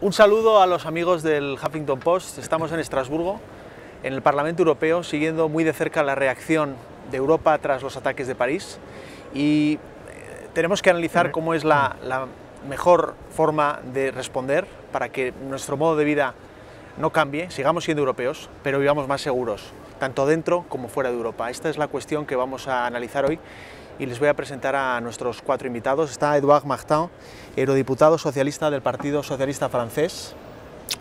Un saludo a los amigos del Huffington Post. Estamos en Estrasburgo, en el Parlamento Europeo, siguiendo muy de cerca la reacción de Europa tras los ataques de París, y tenemos que analizar cómo es la mejor forma de responder para que nuestro modo de vida no cambie, sigamos siendo europeos, pero vivamos más seguros, tanto dentro como fuera de Europa. Esta es la cuestión que vamos a analizar hoy y les voy a presentar a nuestros cuatro invitados. Está Edouard Martin, eurodiputado socialista del Partido Socialista Francés.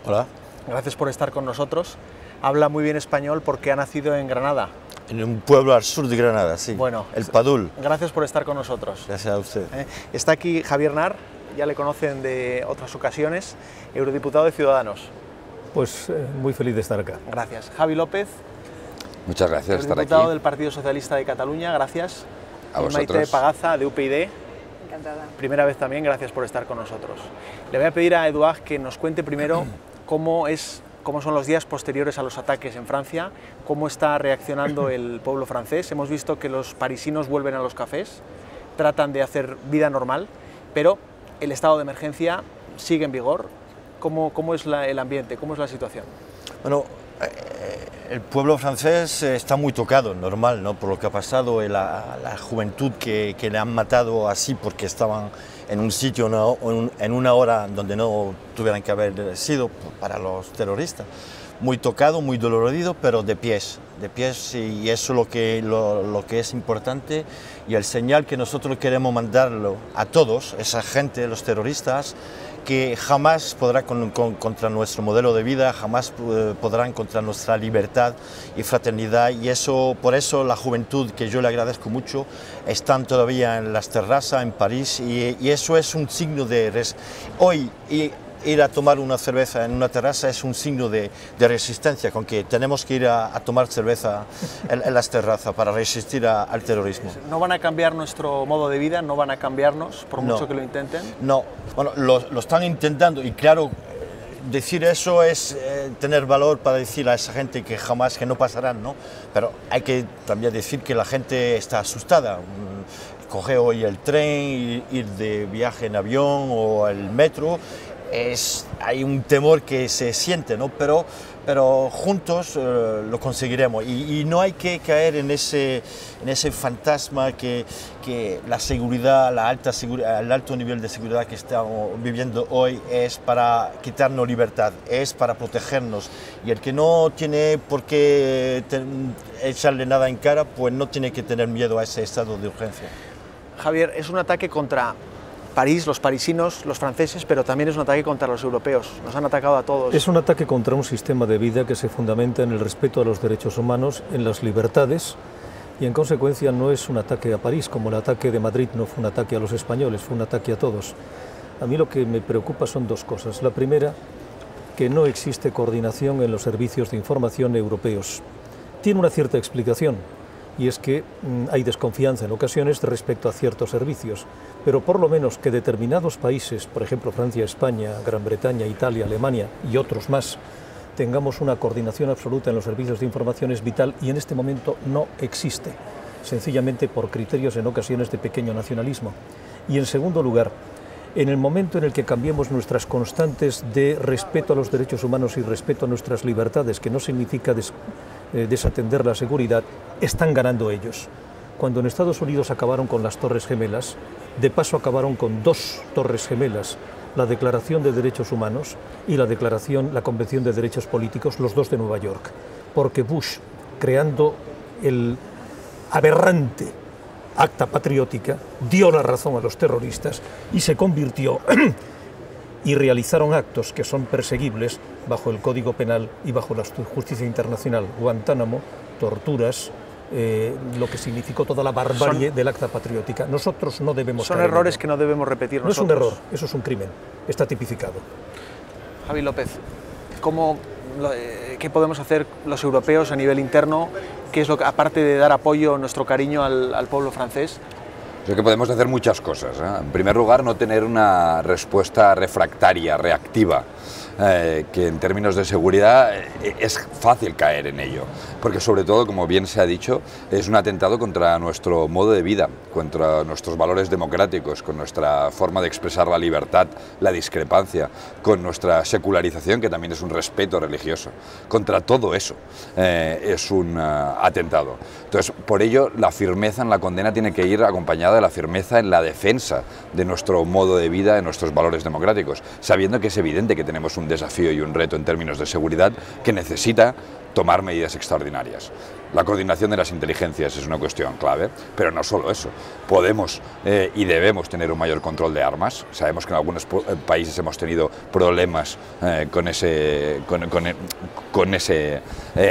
Hola. Gracias por estar con nosotros. Habla muy bien español porque ha nacido en Granada. En un pueblo al sur de Granada, sí. Bueno, el Padul. Gracias por estar con nosotros. Gracias a usted. Está aquí Javier Nar, ya le conocen de otras ocasiones, eurodiputado de Ciudadanos. Pues muy feliz de estar acá. Gracias. Javi López. Muchas gracias por estar aquí. Eurodiputado del Partido Socialista de Cataluña, gracias. A y vosotros. Maite Pagaza, de UPyD. Encantada. Primera vez también, gracias por estar con nosotros. Le voy a pedir a Edouard que nos cuente primero cómo son los días posteriores a los ataques en Francia, cómo está reaccionando el pueblo francés. Hemos visto que los parisinos vuelven a los cafés, tratan de hacer vida normal, pero el estado de emergencia sigue en vigor. ¿Cómo es el ambiente? ¿Cómo es la situación? Bueno, el pueblo francés está muy tocado, normal, ¿no? Por lo que ha pasado, la juventud que le han matado así porque estaban en un sitio, en una hora donde no tuvieran que haber sido para los terroristas. Muy tocado, muy dolorido, pero de pies, y eso es lo que es importante, y el señal que nosotros queremos mandarlo a todos, esa gente, los terroristas, que jamás podrá contra nuestro modelo de vida, jamás podrán contra nuestra libertad y fraternidad, y por eso la juventud, que yo le agradezco mucho, están todavía en las terrazas en París, y eso es un signo de... Hoy ir a tomar una cerveza en una terraza es un signo de resistencia, con que tenemos que ir a tomar cerveza en las terrazas para resistir al terrorismo. ¿No van a cambiar nuestro modo de vida? ¿No van a cambiarnos por mucho que lo intenten? No, bueno, lo están intentando, y claro, decir eso es tener valor para decir a esa gente que jamás, que no pasarán, ¿no? Pero hay que también decir que la gente está asustada. Coger hoy el tren, ir de viaje en avión o el metro, hay un temor que se siente, ¿no? Pero juntos lo conseguiremos, y no hay que caer en ese fantasma que la seguridad, el alto nivel de seguridad que estamos viviendo hoy es para quitarnos libertad, es para protegernos, y el que no tiene por qué echarle nada en cara, pues no tiene que tener miedo a ese estado de urgencia. Javier, es un ataque contra París, los parisinos, los franceses, pero también es un ataque contra los europeos. Nos han atacado a todos. Es un ataque contra un sistema de vida que se fundamenta en el respeto a los derechos humanos, en las libertades, y en consecuencia no es un ataque a París, como el ataque de Madrid no fue un ataque a los españoles, fue un ataque a todos. A mí lo que me preocupa son dos cosas. La primera, que no existe coordinación en los servicios de información europeos. Tiene una cierta explicación, y es que hay desconfianza en ocasiones respecto a ciertos servicios, pero por lo menos que determinados países, por ejemplo Francia, España, Gran Bretaña, Italia, Alemania y otros más, tengamos una coordinación absoluta en los servicios de información es vital, y en este momento no existe, sencillamente por criterios en ocasiones de pequeño nacionalismo. Y en segundo lugar, en el momento en el que cambiemos nuestras constantes de respeto a los derechos humanos y respeto a nuestras libertades, que no significa desatender la seguridad, están ganando ellos. Cuando en Estados Unidos acabaron con las Torres Gemelas, de paso acabaron con dos Torres Gemelas, la Declaración de Derechos Humanos y la Convención de Derechos Políticos, los dos de Nueva York, porque Bush, creando el aberrante Acta Patriótica, dio la razón a los terroristas y se convirtió y realizaron actos que son perseguibles bajo el Código Penal y bajo la justicia internacional, Guantánamo, torturas, lo que significó toda la barbarie del Acta Patriótica. Nosotros no debemos Son errores que no debemos repetir nosotros. No es un error, eso es un crimen, está tipificado. Javi López, ¿qué podemos hacer los europeos a nivel interno? ¿Qué es lo que, aparte de dar apoyo, nuestro cariño al pueblo francés? O sea que podemos hacer muchas cosas, ¿eh? En primer lugar, no tener una respuesta refractaria, reactiva, que en términos de seguridad es fácil caer en ello, porque sobre todo, como bien se ha dicho, es un atentado contra nuestro modo de vida, contra nuestros valores democráticos, con nuestra forma de expresar la libertad, la discrepancia, con nuestra secularización, que también es un respeto religioso. Contra todo eso es un atentado. Entonces, por ello, la firmeza en la condena tiene que ir acompañada de la firmeza en la defensa de nuestro modo de vida, de nuestros valores democráticos, sabiendo que es evidente que tenemos un desafío y un reto en términos de seguridad que necesita tomar medidas extraordinarias. La coordinación de las inteligencias es una cuestión clave, pero no solo eso. Podemos y debemos tener un mayor control de armas. Sabemos que en algunos países hemos tenido problemas con ese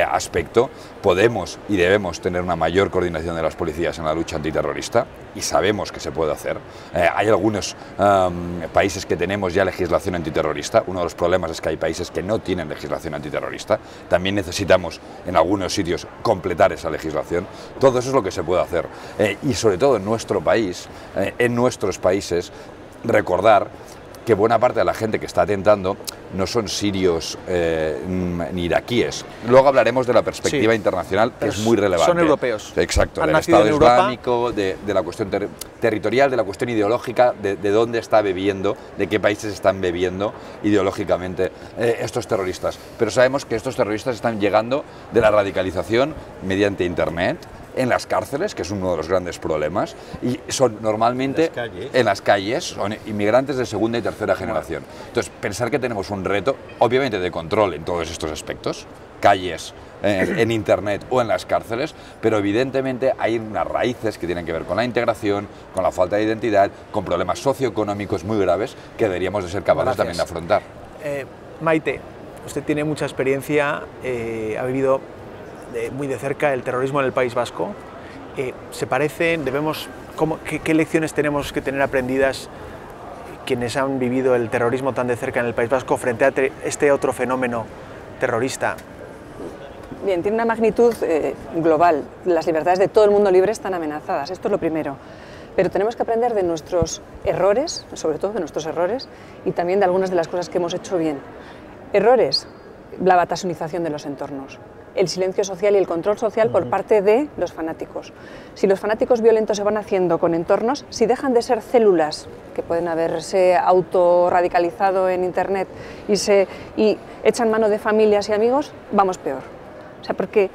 aspecto. Podemos y debemos tener una mayor coordinación de las policías en la lucha antiterrorista y sabemos que se puede hacer. Hay algunos países que tenemos ya legislación antiterrorista. Uno de los problemas es que hay países que no tienen legislación antiterrorista. También necesitamos en algunos sitios completar esa legislación. Todo eso es lo que se puede hacer. Y sobre todo en nuestro país, en nuestros países, recordar que buena parte de la gente que está atentando no son sirios ni iraquíes. Luego hablaremos de la perspectiva internacional, que es muy relevante. Son europeos. Exacto, del Estado Islámico, de la cuestión territorial, de la cuestión ideológica, de dónde está bebiendo, de qué países están bebiendo ideológicamente estos terroristas. Pero sabemos que estos terroristas están llegando de la radicalización mediante Internet, en las cárceles, que es uno de los grandes problemas, y son normalmente en las calles, son inmigrantes de segunda y tercera generación. Entonces, pensar que tenemos un reto, obviamente de control en todos estos aspectos, calles, en Internet o en las cárceles, pero evidentemente hay unas raíces que tienen que ver con la integración, con la falta de identidad, con problemas socioeconómicos muy graves que deberíamos de ser capaces también de afrontar. Maite, usted tiene mucha experiencia, ha vivido muy de cerca el terrorismo en el País Vasco. ¿Se parecen? ¿Qué lecciones tenemos que tener aprendidas quienes han vivido el terrorismo tan de cerca en el País Vasco frente a este otro fenómeno terrorista? Bien, tiene una magnitud global. Las libertades de todo el mundo libre están amenazadas, esto es lo primero. Pero tenemos que aprender de nuestros errores, sobre todo de nuestros errores, y también de algunas de las cosas que hemos hecho bien. Errores, la batasunización de los entornos, el silencio social y el control social por parte de los fanáticos. Si los fanáticos violentos se van haciendo con entornos, si dejan de ser células que pueden haberse autorradicalizado en Internet y echan mano de familias y amigos, vamos peor. O sea, porque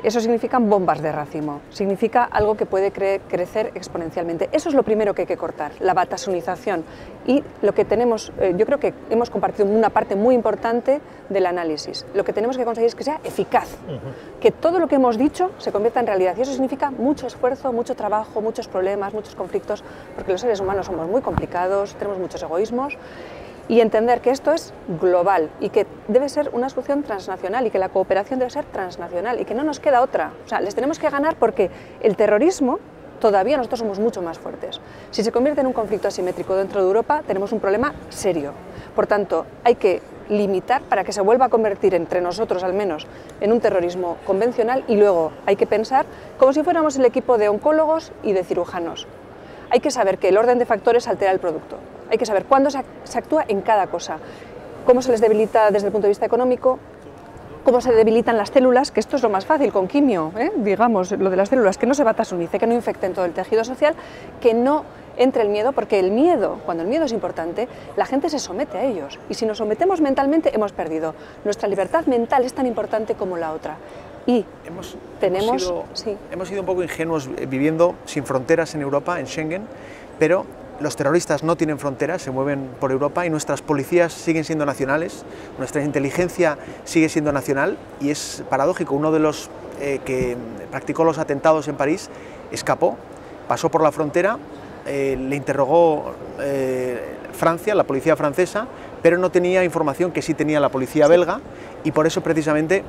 eso significa bombas de racimo, significa algo que puede crecer exponencialmente. Eso es lo primero que hay que cortar, la batasunización. Y lo que tenemos, yo creo que hemos compartido una parte muy importante del análisis. Lo que tenemos que conseguir es que sea eficaz, que todo lo que hemos dicho se convierta en realidad. Y eso significa mucho esfuerzo, mucho trabajo, muchos problemas, muchos conflictos, porque los seres humanos somos muy complicados, tenemos muchos egoísmos. Y entender que esto es global y que debe ser una solución transnacional y que la cooperación debe ser transnacional y que no nos queda otra. O sea, les tenemos que ganar porque el terrorismo, todavía nosotros somos mucho más fuertes. Si se convierte en un conflicto asimétrico dentro de Europa, tenemos un problema serio. Por tanto, hay que limitar para que se vuelva a convertir entre nosotros, al menos, en un terrorismo convencional y luego hay que pensar como si fuéramos el equipo de oncólogos y de cirujanos. Hay que saber que el orden de factores altera el producto. Hay que saber cuándo se actúa en cada cosa, cómo se les debilita desde el punto de vista económico, cómo se debilitan las células, que esto es lo más fácil con quimio, digamos, lo de las células, que no se batasunice, que no infecten todo el tejido social, que no entre el miedo, porque el miedo, cuando el miedo es importante, la gente se somete a ellos. Y si nos sometemos mentalmente, hemos perdido. Nuestra libertad mental es tan importante como la otra. Y hemos sido un poco ingenuos viviendo sin fronteras en Europa, en Schengen, pero los terroristas no tienen fronteras, se mueven por Europa y nuestras policías siguen siendo nacionales, nuestra inteligencia sigue siendo nacional y es paradójico. Uno de los que practicó los atentados en París escapó, pasó por la frontera, le interrogó Francia, la policía francesa, pero no tenía información que sí tenía la policía belga y por eso precisamente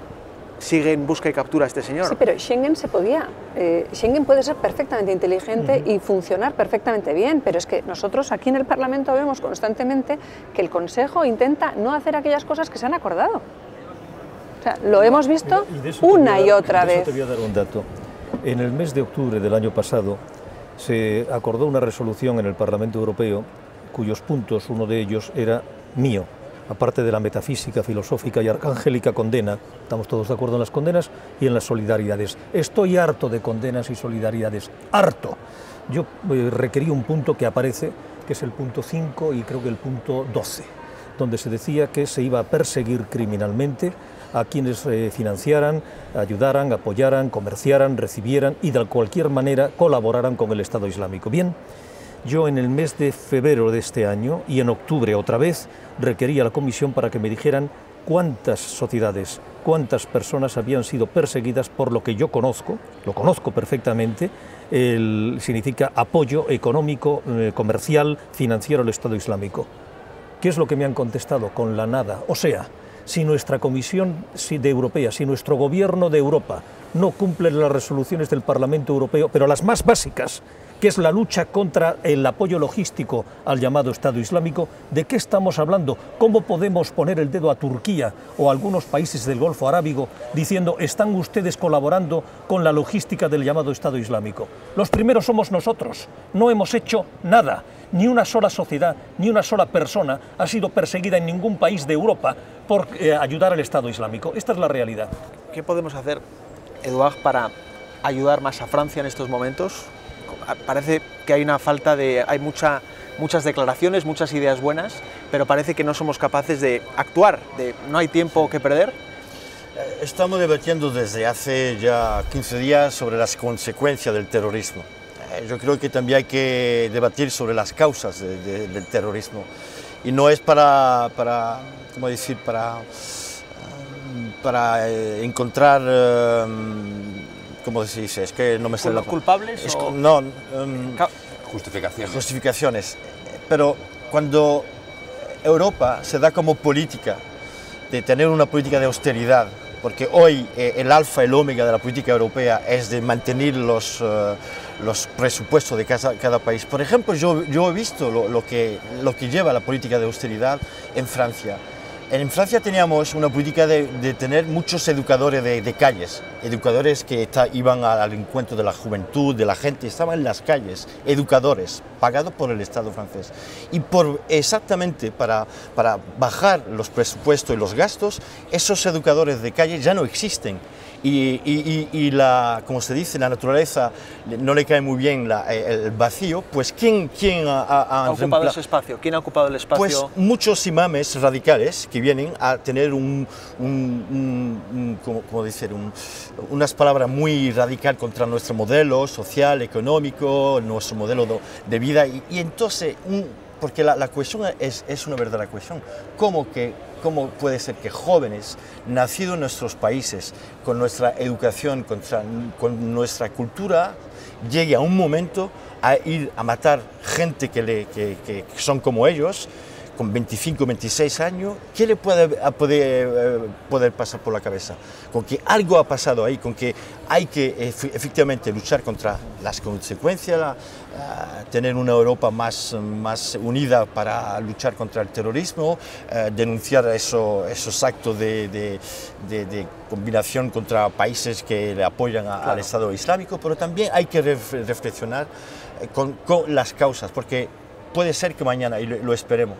sigue en busca y captura a este señor. Sí, pero Schengen Schengen puede ser perfectamente inteligente y funcionar perfectamente bien, pero es que nosotros aquí en el Parlamento vemos constantemente que el Consejo intenta no hacer aquellas cosas que se han acordado. O sea, lo hemos visto una y otra vez. Te voy a dar un dato. En el mes de octubre del año pasado, se acordó una resolución en el Parlamento Europeo cuyos puntos, uno de ellos era mío, aparte de la metafísica, filosófica y arcangélica condena. Estamos todos de acuerdo en las condenas y en las solidaridades. Estoy harto de condenas y solidaridades, harto. Yo requerí un punto que aparece, que es el punto 5 y creo que el punto 12, donde se decía que se iba a perseguir criminalmente a quienes financiaran, ayudaran, apoyaran, comerciaran, recibieran y de cualquier manera colaboraran con el Estado Islámico. Bien, yo en el mes de febrero de este año y en octubre otra vez requerí a la Comisión para que me dijeran cuántas sociedades, cuántas personas habían sido perseguidas por lo que yo conozco, lo conozco perfectamente, significa apoyo económico, comercial, financiero al Estado Islámico. ¿Qué es lo que me han contestado? Con la nada. O sea, si nuestra Comisión Europea, si nuestro Gobierno de Europa no cumple las resoluciones del Parlamento Europeo, pero las más básicas, que es la lucha contra el apoyo logístico al llamado Estado Islámico, ¿de qué estamos hablando? ¿Cómo podemos poner el dedo a Turquía o a algunos países del Golfo Arábigo diciendo están ustedes colaborando con la logística del llamado Estado Islámico? Los primeros somos nosotros, no hemos hecho nada. Ni una sola sociedad, ni una sola persona ha sido perseguida en ningún país de Europa por ayudar al Estado Islámico. Esta es la realidad. ¿Qué podemos hacer, Eduard, para ayudar más a Francia en estos momentos? Parece que hay una falta de... hay muchas declaraciones, muchas ideas buenas, pero parece que no somos capaces de actuar, no hay tiempo que perder. Estamos debatiendo desde hace ya 15 días sobre las consecuencias del terrorismo. Yo creo que también hay que debatir sobre las causas del terrorismo. Y no es para ¿cómo decir?, para encontrar... ¿cómo se dice? Es que no me sale la palabra. ¿Culpables o...? No. Justificaciones. Justificaciones. Pero cuando Europa se da como política de tener una política de austeridad, porque hoy el alfa y el omega de la política europea es de mantener los presupuestos de cada país. Por ejemplo, yo he visto lo que lleva la política de austeridad en Francia. En Francia teníamos una política de tener muchos educadores de calles, educadores que iban al encuentro de la juventud, de la gente, estaban en las calles, educadores, pagados por el Estado francés. Y exactamente para bajar los presupuestos y los gastos, esos educadores de calle ya no existen. Y como se dice, la naturaleza no le cae muy bien el vacío, pues ¿quién ha ocupado ese espacio? ¿Quién ha ocupado el espacio? Pues muchos imames radicales que vienen a tener unas palabras muy radical contra nuestro modelo social, económico, nuestro modelo de vida. Y entonces, porque la cuestión es una verdadera cuestión, ¿cómo puede ser que jóvenes nacidos en nuestros países, con nuestra educación, con nuestra cultura, llegue a un momento a ir a matar gente que son como ellos, con 25, 26 años? ¿Qué le puede poder pasar por la cabeza? Con que algo ha pasado ahí, con que hay que efectivamente luchar contra las consecuencias, tener una Europa más unida para luchar contra el terrorismo, denunciar esos actos de combinación contra países que le apoyan al Estado Islámico, pero también hay que reflexionar con las causas, porque puede ser que mañana, y lo esperemos,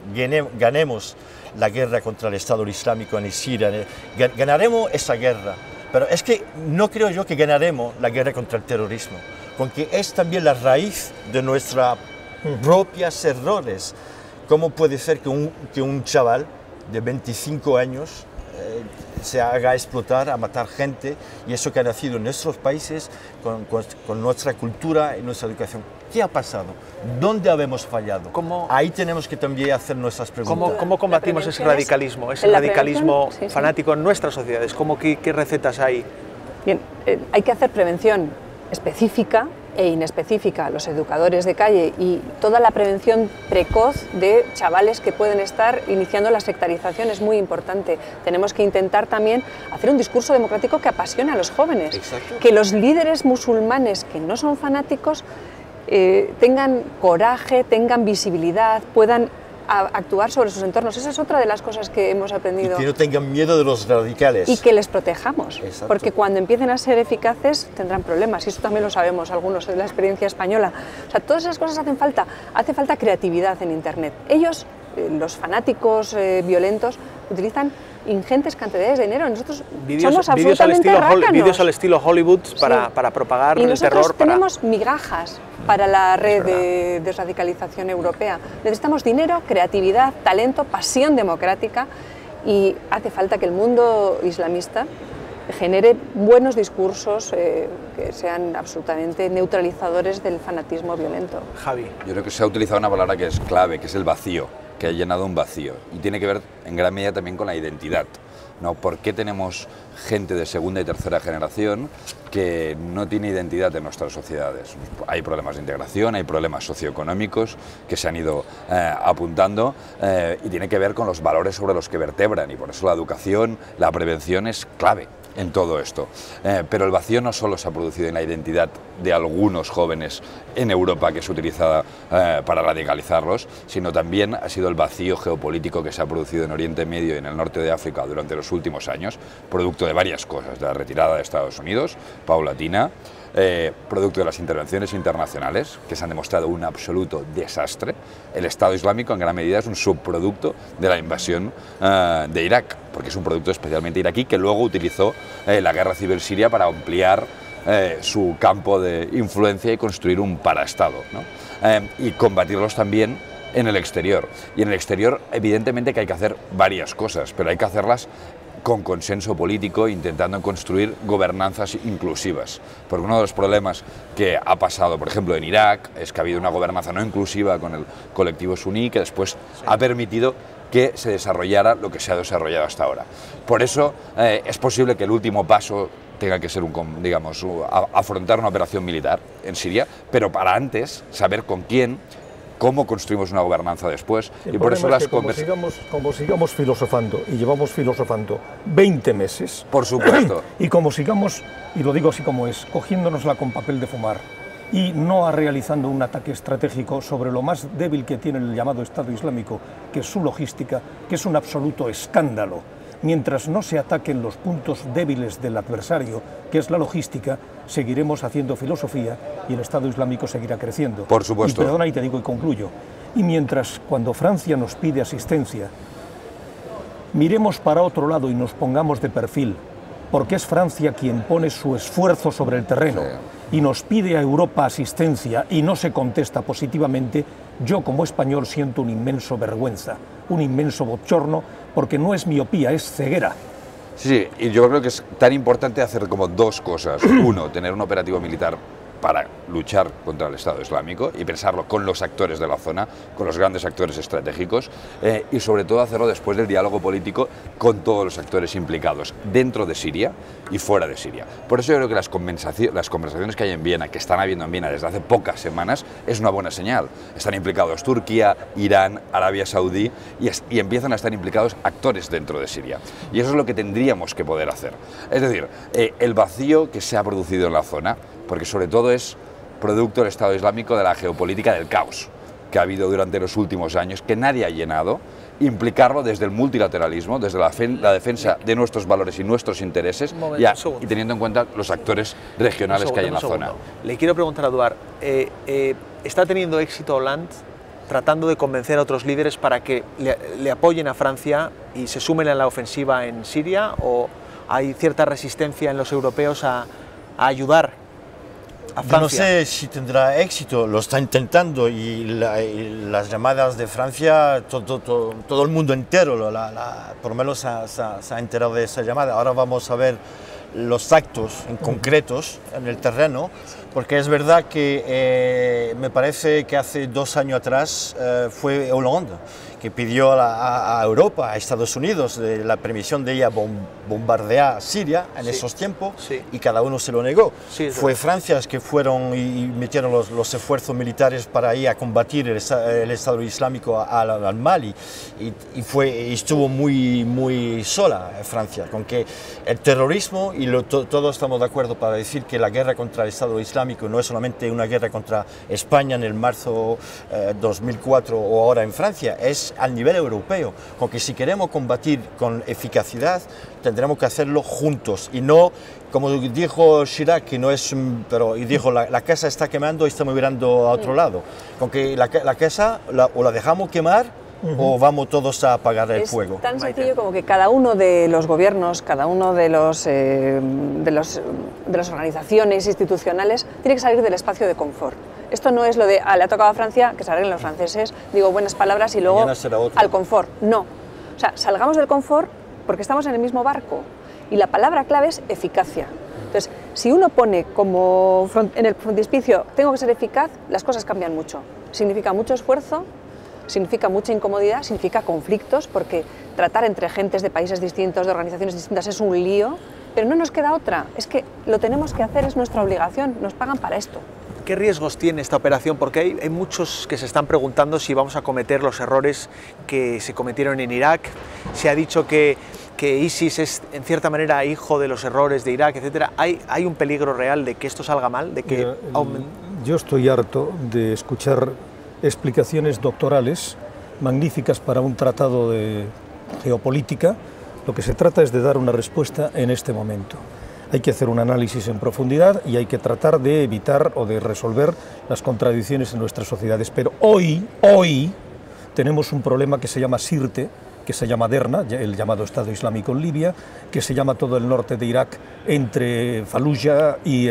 ganemos la guerra contra el Estado Islámico en Siria, ganaremos esa guerra, pero es que no creo yo que ganaremos la guerra contra el terrorismo, porque es también la raíz de nuestros propios errores. ¿Cómo puede ser que un chaval de 25 años se haga explotar, a matar gente, y eso que ha nacido en nuestros países, con nuestra cultura y nuestra educación? ¿Qué ha pasado? ¿Dónde habemos fallado? Ahí tenemos que también hacer nuestras preguntas. ¿Cómo combatimos ese radicalismo fanático en nuestras sociedades? ¿Qué recetas hay? Bien, hay que hacer prevención específica e inespecífica a los educadores de calle y toda la prevención precoz de chavales que pueden estar iniciando la sectarización es muy importante. Tenemos que intentar también hacer un discurso democrático que apasione a los jóvenes. Exacto. Que los líderes musulmanes que no son fanáticos tengan coraje, tengan visibilidad, puedan a actuar sobre sus entornos. Esa es otra de las cosas que hemos aprendido. Y que no tengan miedo de los radicales. Y que les protejamos. Exacto. Porque cuando empiecen a ser eficaces tendrán problemas. Y eso también lo sabemos algunos de la experiencia española. O sea, todas esas cosas hacen falta. Hace falta creatividad en Internet. Ellos, los fanáticos violentos, utilizan ingentes cantidades de dinero. Nosotros somos absolutamente rácanos. Vídeos al estilo Hollywood para propagar el terror. Y nosotros tenemos migajas para la red de desradicalización europea. Necesitamos dinero, creatividad, talento, pasión democrática, y hace falta que el mundo islamista genere buenos discursos que sean absolutamente neutralizadores del fanatismo violento. Javi. Yo creo que se ha utilizado una palabra que es clave, que es el vacío, que ha llenado un vacío, y tiene que ver en gran medida también con la identidad, ¿no? ¿Por qué tenemos gente de segunda y tercera generación que no tiene identidad en nuestras sociedades? Hay problemas de integración, hay problemas socioeconómicos que se han ido apuntando, y tiene que ver con los valores sobre los que vertebran, y por eso la educación, la prevención es clave en todo esto. Pero el vacío no solo se ha producido en la identidad de algunos jóvenes en Europa, que es utilizada para radicalizarlos, sino también ha sido el vacío geopolítico que se ha producido en Oriente Medio y en el norte de África durante los últimos años, producto de varias cosas: de la retirada de Estados Unidos, paulatina, producto de las intervenciones internacionales, que se han demostrado un absoluto desastre. El Estado Islámico en gran medida es un subproducto de la invasión de Irak, porque es un producto especialmente iraquí que luego utilizó la guerra civil siria para ampliar su campo de influencia y construir un paraestado, ¿no? Y combatirlos también en el exterior. Y en el exterior, evidentemente, que hay que hacer varias cosas, pero hay que hacerlas con consenso político, intentando construir gobernanzas inclusivas. Porque uno de los problemas que ha pasado, por ejemplo, en Irak, es que ha habido una gobernanza no inclusiva con el colectivo suní, que después ha permitido que se desarrollara lo que se ha desarrollado hasta ahora. Por eso es posible que el último paso tenga que ser, afrontar una operación militar en Siria, pero para antes saber con quién, cómo construimos una gobernanza después. Y por eso las conversaciones... Como sigamos filosofando, y llevamos filosofando 20 meses... Por supuesto. Y como sigamos, y lo digo así como es, cogiéndonosla con papel de fumar, y no realizando un ataque estratégico sobre lo más débil que tiene el llamado Estado Islámico, que es su logística, que es un absoluto escándalo. Mientras no se ataquen los puntos débiles del adversario, que es la logística, seguiremos haciendo filosofía y el Estado Islámico seguirá creciendo. Por supuesto. Y perdona, y te digo y concluyo. Y mientras, cuando Francia nos pide asistencia, miremos para otro lado y nos pongamos de perfil, porque es Francia quien pone su esfuerzo sobre el terreno, y nos pide a Europa asistencia y no se contesta positivamente, yo como español siento un inmenso vergüenza, un inmenso bochorno, porque no es miopía, es ceguera. Sí, y yo creo que es tan importante hacer como dos cosas. Uno, tener un operativo militar para luchar contra el Estado Islámico y pensarlo con los actores de la zona, con los grandes actores estratégicos, y sobre todo hacerlo después del diálogo político con todos los actores implicados dentro de Siria y fuera de Siria. Por eso yo creo que las conversaciones que hay en Viena, que están habiendo en Viena desde hace pocas semanas, es una buena señal. Están implicados Turquía, Irán, Arabia Saudí, y empiezan a estar implicados actores dentro de Siria. Y eso es lo que tendríamos que poder hacer. Es decir, el vacío que se ha producido en la zona, porque sobre todo es producto del Estado Islámico, de la geopolítica del caos que ha habido durante los últimos años, que nadie ha llenado, implicarlo desde el multilateralismo, desde la defensa de nuestros valores y nuestros intereses, y teniendo en cuenta los actores regionales que hay en la zona. Le quiero preguntar a Eduard, ¿está teniendo éxito Hollande tratando de convencer a otros líderes para que le apoyen a Francia y se sumen a la ofensiva en Siria, o hay cierta resistencia en los europeos a ayudar a Francia? No sé si tendrá éxito, lo está intentando, y las llamadas de Francia, todo el mundo entero, por lo menos se ha enterado de esa llamada. Ahora vamos a ver los actos en concretos en el terreno, porque es verdad que me parece que hace 2 años atrás fue Hollande que pidió a Europa, a Estados Unidos, la permisión de ella bombardear Siria en esos tiempos, y cada uno se lo negó. Fue Francia que fueron y metieron los esfuerzos militares para ir a combatir el Estado Islámico al Mali, y estuvo muy sola Francia, con que el terrorismo, y todos estamos de acuerdo para decir que la guerra contra el Estado Islámico Islámico no es solamente una guerra contra España en el marzo 2004 o ahora en Francia, es al nivel europeo, con que si queremos combatir con eficacidad tendremos que hacerlo juntos y no, como dijo Chirac, que no es, pero y dijo la casa está quemando y estamos mirando a otro lado, con que la casa o la dejamos quemar o vamos todos a apagar el fuego. Es tan sencillo como que cada uno de los gobiernos, cada uno de las organizaciones institucionales tiene que salir del espacio de confort. Esto no es lo de, le ha tocado a Francia, que se arreglen los franceses, digo buenas palabras y luego al confort. No. O sea, salgamos del confort porque estamos en el mismo barco. Y la palabra clave es eficacia. Entonces, si uno pone como en el frontispicio, tengo que ser eficaz, las cosas cambian mucho. Significa mucho esfuerzo, significa mucha incomodidad, significa conflictos, porque tratar entre gentes de países distintos, de organizaciones distintas, es un lío, pero no nos queda otra. Es que lo tenemos que hacer, es nuestra obligación, nos pagan para esto. ¿Qué riesgos tiene esta operación? Porque hay muchos que se están preguntando si vamos a cometer los errores que se cometieron en Irak. Se ha dicho que ISIS es, en cierta manera, hijo de los errores de Irak, etc. ¿Hay un peligro real de que esto salga mal? De que yo estoy harto de escuchar explicaciones doctorales magníficas para un tratado de geopolítica. Lo que se trata es de dar una respuesta en este momento. Hay que hacer un análisis en profundidad y hay que tratar de evitar o de resolver las contradicciones en nuestras sociedades. Pero hoy tenemos un problema que se llama Sirte, que se llama Derna, el llamado Estado Islámico en Libia, que se llama todo el norte de Irak, entre Fallujah y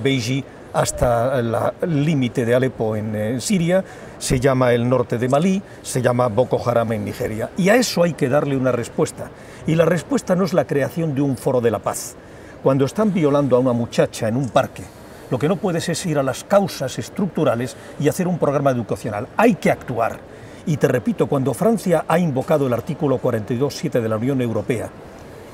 Beiji, hasta el límite de Alepo en Siria, se llama el norte de Malí, se llama Boko Haram en Nigeria. Y a eso hay que darle una respuesta. Y la respuesta no es la creación de un foro de la paz. Cuando están violando a una muchacha en un parque, lo que no puedes es ir a las causas estructurales y hacer un programa educacional. Hay que actuar. Y te repito, cuando Francia ha invocado el artículo 42.7 de la Unión Europea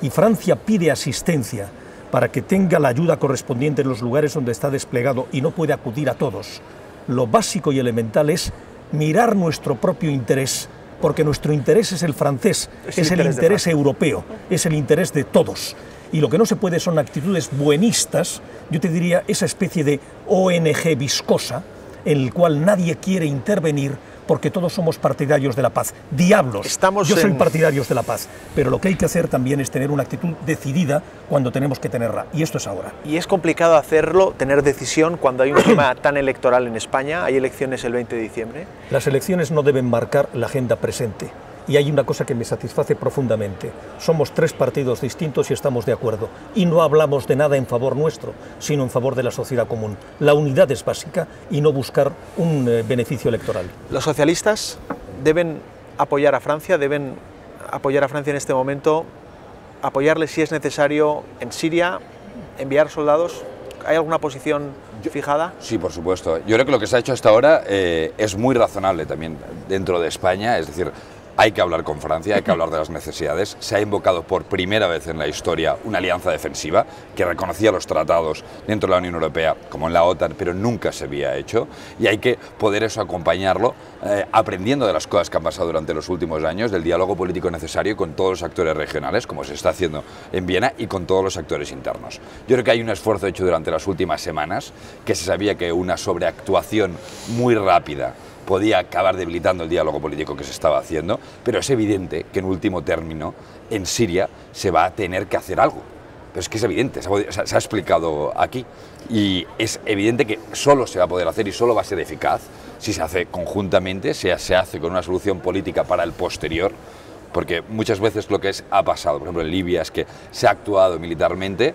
y Francia pide asistencia para que tenga la ayuda correspondiente en los lugares donde está desplegado y no puede acudir a todos, lo básico y elemental es mirar nuestro propio interés, porque nuestro interés es el francés, es el interés europeo, es el interés de todos. Y lo que no se puede son actitudes buenistas, yo te diría esa especie de ONG viscosa, en el cual nadie quiere intervenir porque todos somos partidarios de la paz. ¡Diablos! Yo soy partidarios de la paz, pero lo que hay que hacer también es tener una actitud decidida cuando tenemos que tenerla, y esto es ahora. Y es complicado hacerlo, tener decisión, cuando hay un clima tan electoral en España. Hay elecciones el 20 de diciembre. Las elecciones no deben marcar la agenda presente. Y hay una cosa que me satisface profundamente. Somos tres partidos distintos y estamos de acuerdo. Y no hablamos de nada en favor nuestro, sino en favor de la sociedad común. La unidad es básica y no buscar un beneficio electoral. Los socialistas deben apoyar a Francia, en este momento, apoyarle si es necesario en Siria, enviar soldados. ¿Hay alguna posición fijada? Sí, por supuesto. Yo creo que lo que se ha hecho hasta ahora es muy razonable también dentro de España, es decir, hay que hablar con Francia, hay que hablar de las necesidades. Se ha invocado por primera vez en la historia una alianza defensiva que reconocía los tratados dentro de la Unión Europea, como en la OTAN, pero nunca se había hecho. Y hay que poder eso acompañarlo, aprendiendo de las cosas que han pasado durante los últimos años, del diálogo político necesario con todos los actores regionales, como se está haciendo en Viena, y con todos los actores internos. Yo creo que hay un esfuerzo hecho durante las últimas semanas, que se sabía que una sobreactuación muy rápida podía acabar debilitando el diálogo político que se estaba haciendo, pero es evidente que en último término en Siria se va a tener que hacer algo. Pero es que es evidente, se ha explicado aquí, y es evidente que solo se va a poder hacer y solo va a ser eficaz si se hace conjuntamente, se hace con una solución política para el posterior, porque muchas veces lo que ha pasado, por ejemplo en Libia, es que se ha actuado militarmente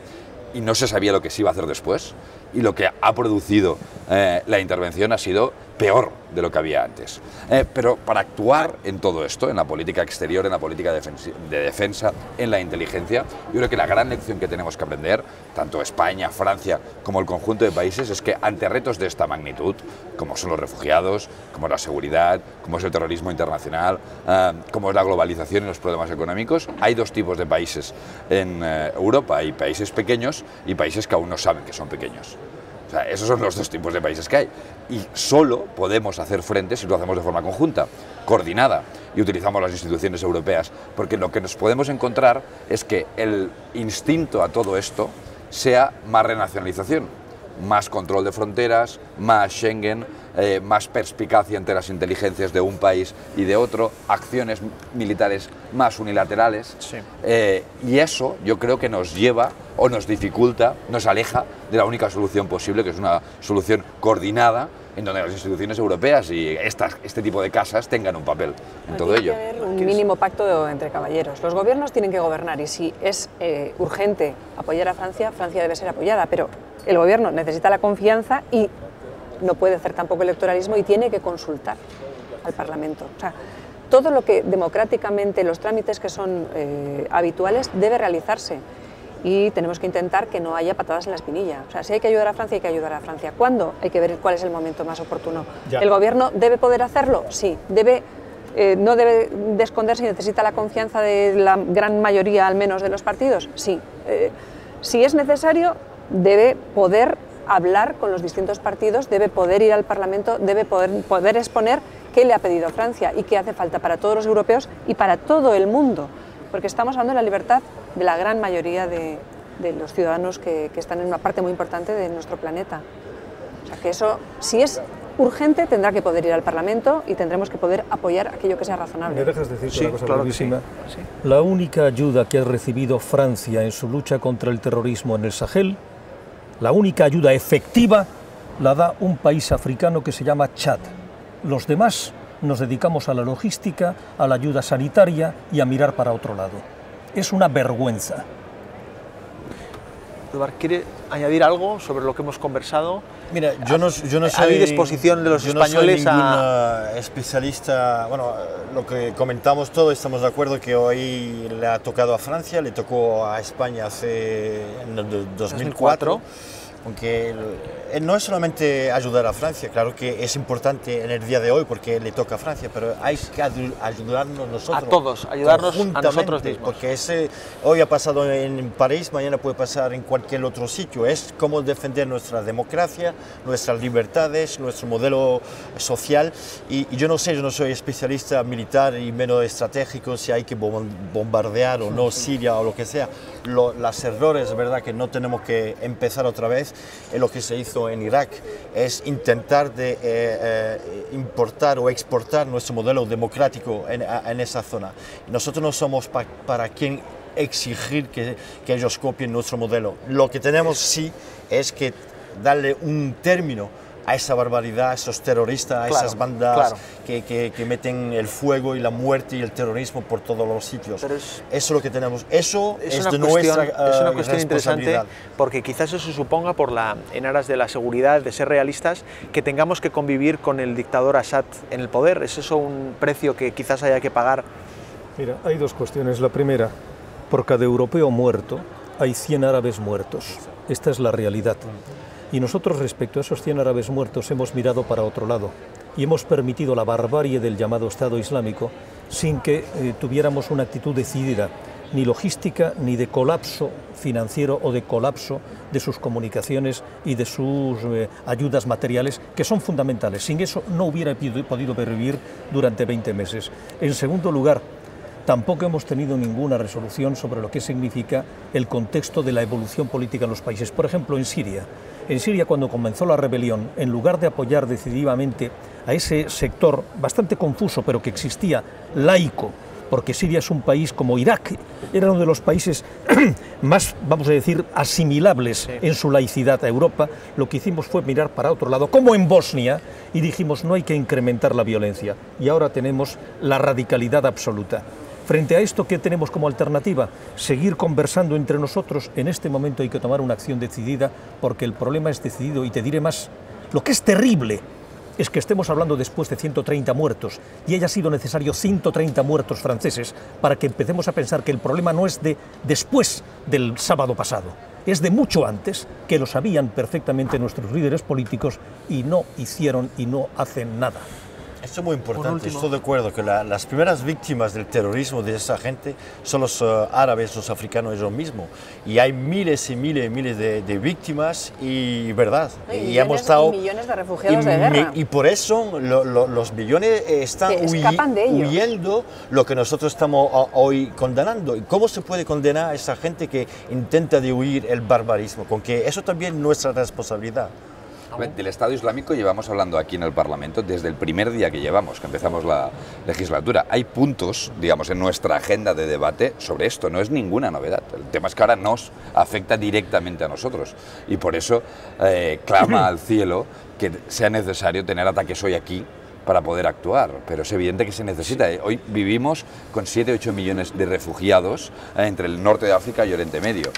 y no se sabía lo que se iba a hacer después, y lo que ha producido la intervención ha sido peor de lo que había antes. Pero para actuar en todo esto, en la política exterior, en la política de defensa, en la inteligencia, yo creo que la gran lección que tenemos que aprender, tanto España, Francia, como el conjunto de países, es que ante retos de esta magnitud, como son los refugiados, como la seguridad, como es el terrorismo internacional, como es la globalización y los problemas económicos, hay dos tipos de países en Europa. Hay países pequeños y países que aún no saben que son pequeños. O sea, esos son los dos tipos de países que hay. Y solo podemos hacer frente si lo hacemos de forma conjunta, coordinada, y utilizamos las instituciones europeas. Porque lo que nos podemos encontrar es que el instinto a todo esto sea más renacionalización. más control de fronteras, más Schengen, más perspicacia entre las inteligencias de un país y de otro, acciones militares más unilaterales. Sí. Y eso yo creo que nos lleva o nos dificulta, nos aleja de la única solución posible, que es una solución coordinada, en donde las instituciones europeas y este tipo de casas tengan un papel en todo ello. Tiene que haber un mínimo pacto entre caballeros. Los gobiernos tienen que gobernar y si es urgente apoyar a Francia, Francia debe ser apoyada, pero el gobierno necesita la confianza y no puede hacer tampoco electoralismo y tiene que consultar al Parlamento. O sea, todo lo que democráticamente, los trámites que son habituales, debe realizarse. Y tenemos que intentar que no haya patadas en la espinilla. O sea, si hay que ayudar a Francia, hay que ayudar a Francia. ¿Cuándo? Hay que ver cuál es el momento más oportuno. Ya. ¿El gobierno debe poder hacerlo? Sí. ¿No debe de esconderse y necesita la confianza de la gran mayoría, al menos, de los partidos? Sí. Si es necesario, debe poder hablar con los distintos partidos, debe poder ir al Parlamento, debe poder exponer qué le ha pedido Francia y qué hace falta para todos los europeos y para todo el mundo. Porque estamos hablando de la libertad de la gran mayoría de los ciudadanos que están en una parte muy importante de nuestro planeta. O sea que eso, si es urgente, tendrá que poder ir al Parlamento y tendremos que poder apoyar aquello que sea razonable. ¿Me dejas decir Sí, una cosa claro que brevísima? sí. La única ayuda que ha recibido Francia en su lucha contra el terrorismo en el Sahel, la única ayuda efectiva, la da un país africano que se llama Chad. Los demás nos dedicamos a la logística, a la ayuda sanitaria y a mirar para otro lado. Es una vergüenza. Eduard, ¿quiere añadir algo sobre lo que hemos conversado? Mira, yo no soy... ¿Hay disposición de los españoles yo no soy ningún especialista... Bueno, lo que comentamos todos, estamos de acuerdo que hoy le ha tocado a Francia, le tocó a España en el 2004. Aunque no es solamente ayudar a Francia, claro que es importante en el día de hoy porque le toca a Francia, pero hay que ayudarnos nosotros. A todos, ayudarnos a nosotros mismos. Porque hoy ha pasado en París, mañana puede pasar en cualquier otro sitio. Es cómo defender nuestra democracia, nuestras libertades, nuestro modelo social. Y yo no sé, yo no soy especialista militar y menos estratégico si hay que bombardear o no Siria o lo que sea. Los errores, ¿verdad?, que no tenemos que empezar otra vez. Es lo que se hizo en Irak, es intentar importar o exportar nuestro modelo democrático en esa zona. Nosotros no somos para quien exigir que ellos copien nuestro modelo. Lo que tenemos sí es que darle un término a esa barbaridad, a esos terroristas, a esas bandas que meten el fuego y la muerte y el terrorismo por todos los sitios. Pero eso es lo que tenemos. Eso es de nuestra nuestra es una cuestión interesante responsabilidad. porque quizás eso suponga, en aras de la seguridad, de ser realistas, que tengamos que convivir con el dictador Assad en el poder. ¿Es eso un precio que quizás haya que pagar? Mira, hay dos cuestiones. La primera, por cada europeo muerto hay 100 árabes muertos. Esta es la realidad. Y nosotros, respecto a esos 100 árabes muertos, hemos mirado para otro lado y hemos permitido la barbarie del llamado Estado Islámico sin que tuviéramos una actitud decidida, ni logística, ni de colapso financiero o de colapso de sus comunicaciones y de sus ayudas materiales, que son fundamentales. Sin eso no hubiera podido vivir durante 20 meses. En segundo lugar, tampoco hemos tenido ninguna resolución sobre lo que significa el contexto de la evolución política en los países. Por ejemplo, en Siria, cuando comenzó la rebelión, en lugar de apoyar decididamente a ese sector bastante confuso, pero que existía, laico, porque Siria es un país como Irak, era uno de los países más, vamos a decir, asimilables en su laicidad a Europa, lo que hicimos fue mirar para otro lado, como en Bosnia, y dijimos no hay que incrementar la violencia. Y ahora tenemos la radicalidad absoluta. Frente a esto, ¿qué tenemos como alternativa? Seguir conversando entre nosotros. En este momento hay que tomar una acción decidida porque el problema es decidido. Y te diré más, lo que es terrible es que estemos hablando después de 130 muertos y haya sido necesario 130 muertos franceses para que empecemos a pensar que el problema no es de después del sábado pasado, es de mucho antes, que lo sabían perfectamente nuestros líderes políticos y no hicieron y no hacen nada. Eso es muy importante, estoy de acuerdo que las primeras víctimas del terrorismo de esa gente son los árabes, los africanos, ellos mismos. Y hay miles y miles y miles de víctimas y verdad. Y hemos estado, millones de refugiados de guerra. Y por eso los millones están huyendo lo que nosotros estamos hoy condenando. ¿Y cómo se puede condenar a esa gente que intenta de huir el barbarismo? Con que eso también es nuestra responsabilidad. Del Estado Islámico llevamos hablando aquí en el Parlamento desde el primer día que llevamos, que empezamos la legislatura. Hay puntos, digamos, en nuestra agenda de debate sobre esto, no es ninguna novedad. El tema es que ahora nos afecta directamente a nosotros y por eso clama al cielo que sea necesario tener ataques hoy aquí para poder actuar, pero es evidente que se necesita. Hoy vivimos con 7 o 8 millones de refugiados entre el norte de África y Oriente Medio,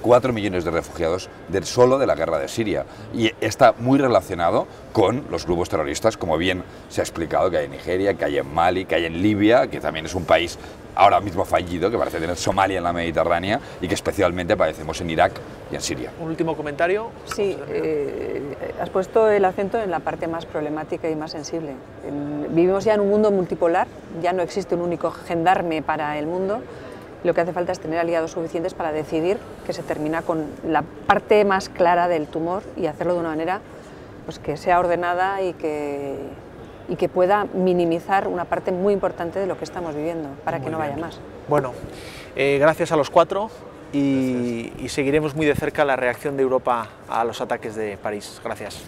4 millones de refugiados solo de la guerra de Siria, y está muy relacionado con los grupos terroristas, como bien se ha explicado, que hay en Nigeria, que hay en Mali, que hay en Libia, que también es un país ahora mismo fallido, que parece tener Somalia en la Mediterránea y que especialmente padecemos en Irak y en Siria. Un último comentario. Sí, has puesto el acento en la parte más problemática y más sensible. Vivimos ya en un mundo multipolar, ya no existe un único gendarme para el mundo. Lo que hace falta es tener aliados suficientes para decidir que se termina con la parte más clara del tumor y hacerlo de una manera pues, que sea ordenada y que pueda minimizar una parte muy importante de lo que estamos viviendo, para que no vaya más. Bueno, gracias a los cuatro y seguiremos muy de cerca la reacción de Europa a los ataques de París. Gracias.